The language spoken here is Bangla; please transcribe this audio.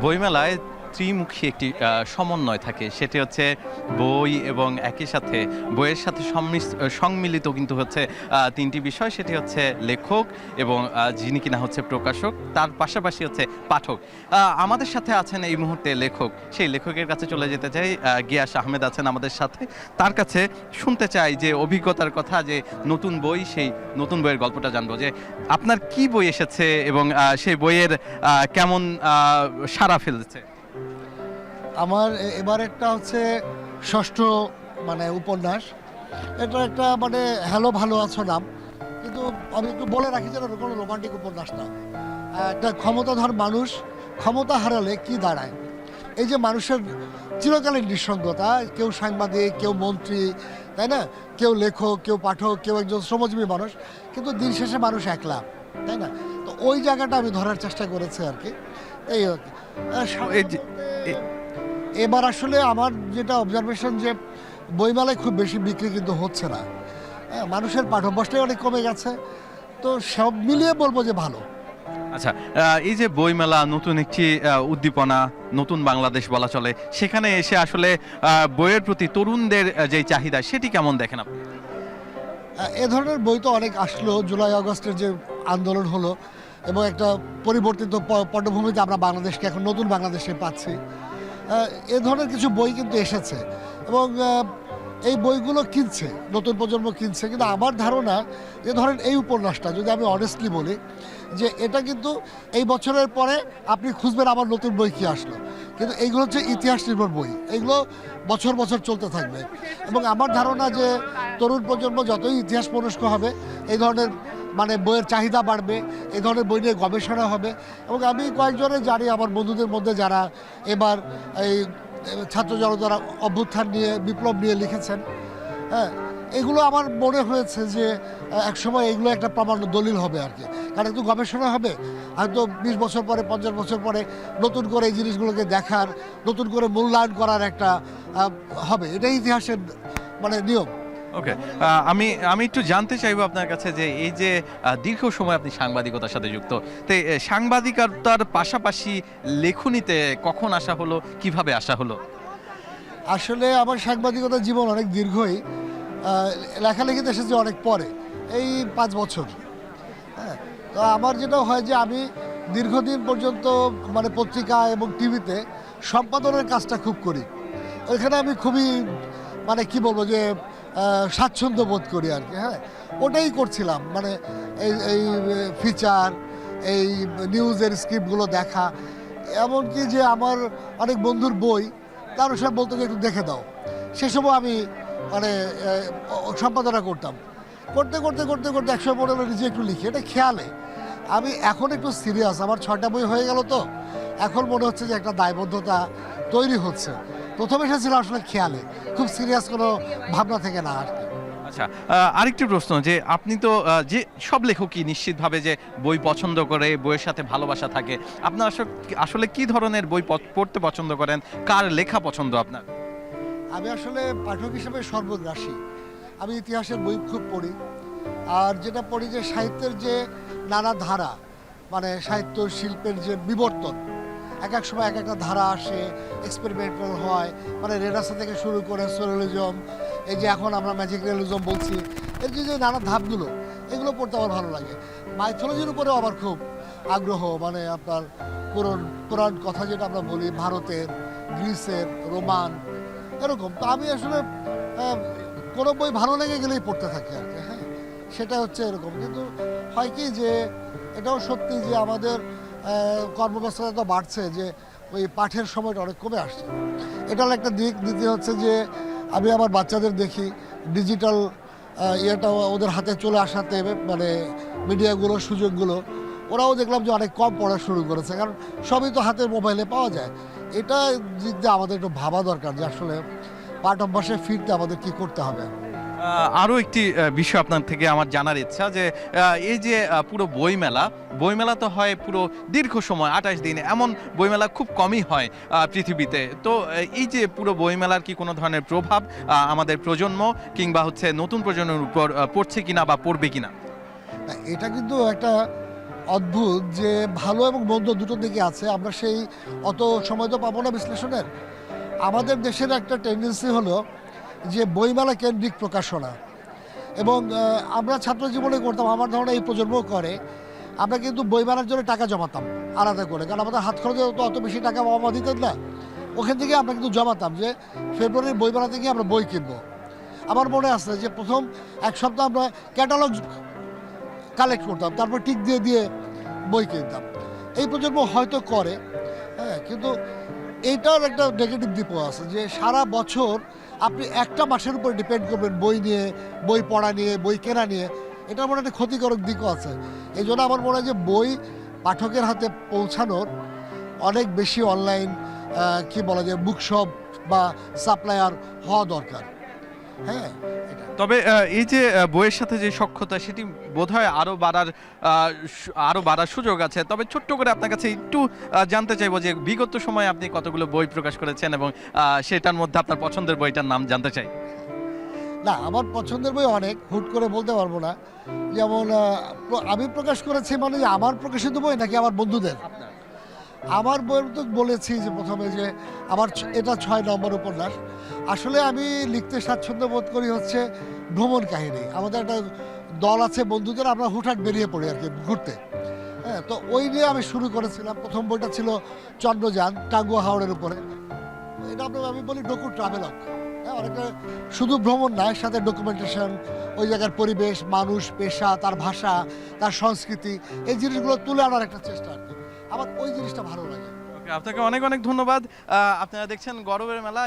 বইমেলায় ত্রিমুখী একটি সমন্বয় থাকে, সেটি হচ্ছে বই এবং একই সাথে বইয়ের সাথে সংমিলিত কিন্তু হচ্ছে তিনটি বিষয়। সেটি হচ্ছে লেখক এবং যিনি কিনা হচ্ছে প্রকাশক, তার পাশাপাশি হচ্ছে পাঠক। আমাদের সাথে আছেন এই মুহূর্তে লেখক, সেই লেখকের কাছে চলে যেতে চাই। গিয়াস আহমেদ আছেন আমাদের সাথে, তার কাছে শুনতে চাই যে অভিজ্ঞতার কথা, যে নতুন বই, সেই নতুন বইয়ের গল্পটা জানবো যে আপনার কি বই এসেছে এবং সেই বইয়ের কেমন সাড়া ফেলছে। আমার এবার একটা হচ্ছে ষষ্ঠ উপন্যাস। এটা একটা হ্যালো ভালো আছো নাম, কিন্তু আমি একটু বলে রাখি যে এটা কোনো রোমান্টিক উপন্যাস না। একটা ক্ষমতাধর মানুষ ক্ষমতা হারালে কি দাঁড়ায়, এই যে মানুষের চিরকালীন নিঃসঙ্গতা, কেউ সাংবাদিক, কেউ মন্ত্রী, তাই না, কেউ লেখক, কেউ পাঠক, কেউ একজন শ্রমজীবী মানুষ, কিন্তু দিন শেষে মানুষ একলা, তাই না? তো ওই জায়গাটা আমি ধরার চেষ্টা করেছি আর কি। এই এবার আসলে আমার যেটা অবজারভেশন, যে বইমেলায় খুব বেশি বিক্রি কিন্তু হচ্ছে না। মানুষের পাঠ্যাভ্যাসটাই অনেক কমে গেছে, তো সব মিলিয়ে বলবো যে ভালো। আচ্ছা, এই যে বইমেলা নতুন একটি উদ্দীপনা, নতুন বাংলাদেশ বলা চলে, সেখানে এসে আসলে বইয়ের প্রতি তরুণদের যে চাহিদা, সেটি কেমন দেখেন আপনি? এ ধরনের বই তো অনেক আসলো, জুলাই আগস্টের যে আন্দোলন হলো এবং একটা পরিবর্তিত পটভূমিতে আমরা বাংলাদেশকে এখন নতুন বাংলাদেশে পাচ্ছি। এ ধরনের কিছু বই কিন্তু এসেছে এবং এই বইগুলো কিনছে, নতুন প্রজন্ম কিনছে। কিন্তু আমার ধারণা যে ধরেন এই উপন্যাসটা, যদি আমি অনেস্টলি বলি, যে এটা কিন্তু এই বছরের পরে আপনি খুঁজবেন আবার নতুন বই কি আসলো, কিন্তু এইগুলো হচ্ছে ইতিহাস নির্ভর বই, এগুলো বছর বছর চলতে থাকবে। এবং আমার ধারণা যে তরুণ প্রজন্ম যতই ইতিহাস মনস্ক হবে, এই ধরনের বইয়ের চাহিদা বাড়বে, এই ধরনের বই নিয়ে গবেষণা হবে। এবং আমি কয়েকজনের জানি আমার বন্ধুদের মধ্যে যারা এবার এই ছাত্র জনতার অভ্যুত্থান নিয়ে, বিপ্লব নিয়ে লিখেছেন, হ্যাঁ, এগুলো আমার মনে হয়েছে যে একসময় এগুলো একটা প্রমাণ দলিল হবে আর কি। কারণ একটু গবেষণা হবে, হয়তো 20 বছর পরে, 50 বছর পরে নতুন করে এই জিনিসগুলোকে দেখার, নতুন করে মূল্যায়ন করার একটা হবে। এটাই ইতিহাসের নিয়ম। ওকে, আমি একটু জানতে চাইবো আপনার কাছে যে এই যে দীর্ঘ সময় আপনি সাংবাদিকতার সাথে যুক্ত, তো সাংবাদিকতার পাশাপাশি লেখনীতে কখন আসা হলো, কিভাবে আসা হলো? আসলে আমার সাংবাদিকতার জীবন অনেক দীর্ঘই, লেখালেখিতে এসেছে অনেক পরে, এই 5 বছর। হ্যাঁ, তো আমার যেটা হয় যে আমি দীর্ঘদিন পর্যন্ত পত্রিকা এবং টিভিতে সম্পাদনের কাজটা খুব করি। ওইখানে আমি খুবই কি বলবো যে স্বাচ্ছন্দ্য বোধ করি আর কি। হ্যাঁ, ওটাই করছিলাম, এই ফিচার, এই নিউজের স্ক্রিপ্টগুলো দেখা, এমনকি যে আমার অনেক বন্ধুর বই তারও সব বলতো যে একটু দেখে দাও, সেসবও আমি সম্পাদনা করতাম। করতে করতে করতে করতে একসময় মনে হলো নিজে একটু লিখি, এটা খেয়ালে। আমি এখন একটু সিরিয়াস, আমার 6টা বই হয়ে গেল, তো এখন মনে হচ্ছে যে একটা দায়বদ্ধতা তৈরি হচ্ছে। প্রথমে এসেছিল আসলে খেয়ালে, খুব সিরিয়াস কোনো ভাবনা থেকে না আর কি। আচ্ছা, আরেকটি প্রশ্ন, যে আপনি তো যে সব লেখকই নিশ্চিতভাবে যে বই পছন্দ করে, বইয়ের সাথে ভালোবাসা থাকে, আপনার আসলে কি ধরনের বই পড়তে পছন্দ করেন, কার লেখা পছন্দ আপনার? আমি আসলে পাঠক হিসেবে সর্বগ্রাসী। আমি ইতিহাসের বই খুব পড়ি, আর যেটা পড়ি যে সাহিত্যের যে নানা ধারা, সাহিত্য শিল্পের যে বিবর্তন, এক এক সময় এক একটা ধারা আসে, এক্সপেরিমেন্টাল হয়, রেনেসাঁ থেকে শুরু করে সোশ্যালিজম, এই যে এখন আমরা ম্যাজিক রিয়ালিজম বলছি, এর যে নানা ধাপগুলো, এগুলো পড়তে আমার ভালো লাগে। মাইথোলজির উপরেও আমার খুব আগ্রহ, আপনার পুরাণ কথা যেটা আমরা বলি, ভারতের, গ্রিসের, রোমান, এরকম। তো আমি আসলে কোনো বই ভালো লেগে গেলেই পড়তে থাকি আর কি। হ্যাঁ, সেটা হচ্ছে এরকম। কিন্তু হয় কি যে এটাও সত্যি যে আমাদের কর্মব্যস্ততা তো বাড়ছে, যে ওই পাঠের সময়টা অনেক কমে আসছে, এটা হলো একটা দিক। দ্বিতীয় হচ্ছে যে আমি আমার বাচ্চাদের দেখি ডিজিটাল ইয়েটা ওদের হাতে চলে আসাতে, মিডিয়াগুলো, সুযোগগুলো, ওরাও দেখলাম যে অনেক কম পড়া শুরু করেছে, কারণ সবই তো হাতের মোবাইলে পাওয়া যায়। এটা দিক দিয়ে আমাদের একটু ভাবা দরকার যে আসলে পাঠ অভ্যাসে ফিরতে আমাদের কি করতে হবে। আরও একটি বিষয় আপনার থেকে আমার জানার ইচ্ছা, যে এই যে পুরো বইমেলা তো হয় পুরো দীর্ঘ সময়, 28 দিন, এমন বইমেলা খুব কমই হয় পৃথিবীতে। তো এই যে পুরো বইমেলার কি কোনো ধরনের প্রভাব আমাদের প্রজন্ম কিংবা হচ্ছে নতুন প্রজন্মের উপর পড়ছে কিনা বা পড়বে কিনা? এটা কিন্তু একটা অদ্ভুত যে ভালো এবং মন্দ দুটো দিকে আছে। আমরা সেই অত সময় তো পাবো না বিশ্লেষণের। আমাদের দেশের একটা টেন্ডেন্সি হলো যে বইমেলা কেন্দ্রিক প্রকাশনা, এবং আমরা ছাত্র জীবনে করতাম, আমার ধারণা এই প্রজন্ম করে, আমরা কিন্তু বইমেলার জন্য টাকা জমাতাম আলাদা করে, কারণ আমাদের হাত খরচে তো অত বেশি টাকা বাবা মা দিতেন না। ওখান থেকে আমরা কিন্তু জমাতাম যে ফেব্রুয়ারির বইমেলা থেকে আমরা বই কিনবো। আমার মনে আছে যে প্রথম এক সপ্তাহ আমরা ক্যাটালগ কালেক্ট করতাম, তারপর টিক দিয়ে দিয়ে বই কিনতাম। এই প্রজন্ম হয়তো করে, হ্যাঁ, কিন্তু এইটার একটা নেগেটিভ দিকও আছে যে সারা বছর আপনি একটা মাসের উপর ডিপেন্ড করবেন বই নিয়ে, বই পড়া নিয়ে, বই কেনা নিয়ে। এটার মনে একটা ক্ষতিকারক দিকও আছে। এই জন্য আমার মনে হয় যে বই পাঠকের হাতে পৌঁছানোর অনেক বেশি অনলাইন কি বলা যায় বুকশপ বা সাপ্লায়ার হওয়া দরকার। হ্যাঁ, এটা তবে এই যে বইয়ের সাথে যে সখ্যতা সেটি বোধহয় আরো বাড়ার সুযোগ আছে। তবে ছোট্ট করে আপনার কাছে একটু জানতে চাইবো যে বিগত সময়ে আপনি কতগুলো বই প্রকাশ করেছেন এবং সেটার মধ্যে আপনার পছন্দের বইটার নাম জানতে চাই। না, আমার পছন্দের বই অনেক, হুট করে বলতে পারবো না। যেমন আমি প্রকাশ করেছি মানে আমার প্রকাশিত বই নাকি আমার বন্ধুদের? আমার বইয়ের তো বলেছি যে প্রথমে যে আমার এটা 6 নম্বর উপন্যাস। আসলে আমি লিখতে স্বাচ্ছন্দ্য বোধ করি হচ্ছে ভ্রমণ কাহিনী। আমাদের একটা দল আছে বন্ধুদের, আমরা হুটহাট বেরিয়ে পড়ি আর কি ঘুরতে। হ্যাঁ, তো ওই নিয়ে আমি শুরু করেছিলাম। প্রথম বইটা ছিল চন্দ্রযান, টাঙ্গুয়া হাওড়ের উপরে। এটা আমি বলি ডকু ট্রাভেলক। হ্যাঁ, অনেকটা শুধু ভ্রমণ না, এর সাথে ডকুমেন্টেশন, ওই জায়গার পরিবেশ, মানুষ, পেশা, তার ভাষা, তার সংস্কৃতি, এই জিনিসগুলো তুলে আনার একটা চেষ্টা আর কি। আমার ওই জিনিসটা ভালো লাগে। ওকে, আপনাকে অনেক অনেক ধন্যবাদ। আপনারা দেখছেন গরবের মেলা।